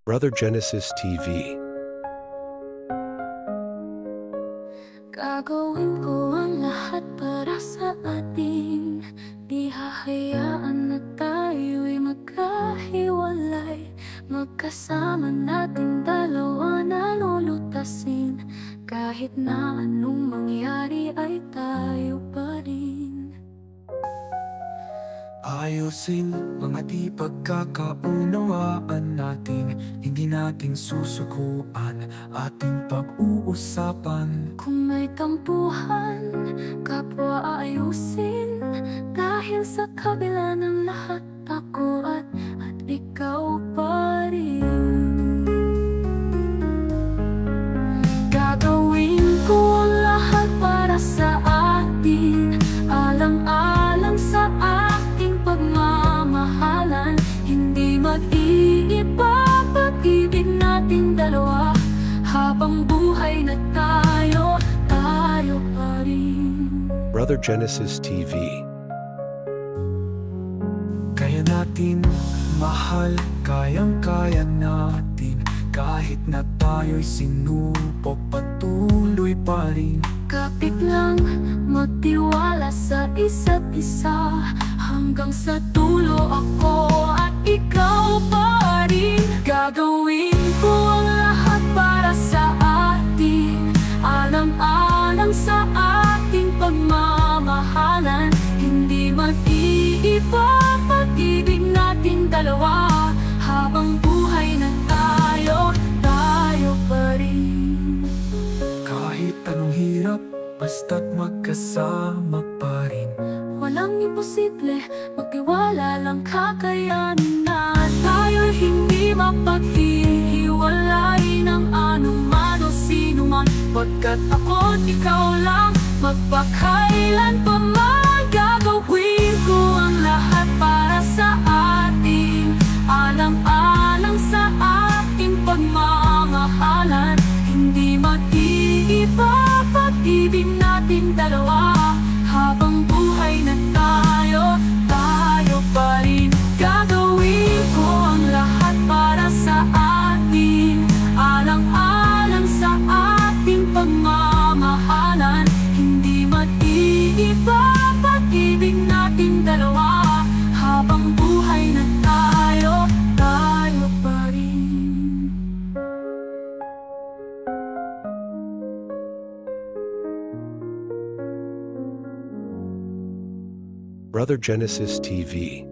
Brother Genesis TV. Gagawin ko ang lahat para sa atin. Di hahayaan na tayo'y magkahiwalay. Magkasama natin dalawa na lulutasin. Kahit na anong mangyari ay tayo pa rin. Ayusin mga di pagkakaunawaan natin. Hindi natin susukuan ating pag-uusapan. Kung may tampuhan, kapwa ayusin. Dahil sa kabila ng lahat, ako at ikaw pa rin. Gagawin ko ang lahat para sa atin. Alang-alang sa ating pagmamahalan. Hindi mag-iiba pag-ibig nating dalawa. Habang buhay na tayo pa rin. Brother Genesis TV. Kaya natin mahal, kayang-kaya natin. Kahit na tayo'y sinupok, patuloy pa rin. Kapit lang magtiwala sa isa't isa. Hanggang sa dulo ako at ikaw pa rin. Gagawin ko ang lahat para sa atin. Alang-alang sa ating pagmamahalan. Hindi mag-iiba pag-ibig nating dalawa. Habang buhay na tayo pa rin. Kahit anong hirap, basta't magkasama pa rin. Walang imposible, magtiwala lang kakayanin na. Tayo'y hindi mapaghihiwalay ng anuman o sino man. Pagkat ako't ikaw lang, magpakailan pa man. Gagawin ko ang lahat para sa atin. Alang-alang sa ating pagmamahalan. Hindi mag-iiba pag-ibig natin dalawa. Habang buhay na tayo pa rin. Gagawin ko ang lahat para sa atin. Alang-alang sa ating pagmamahalan. Hindi mag-iiba pag-ibig natin dalawa. Habang buhay na tayo pa rin. Brother Genesis TV.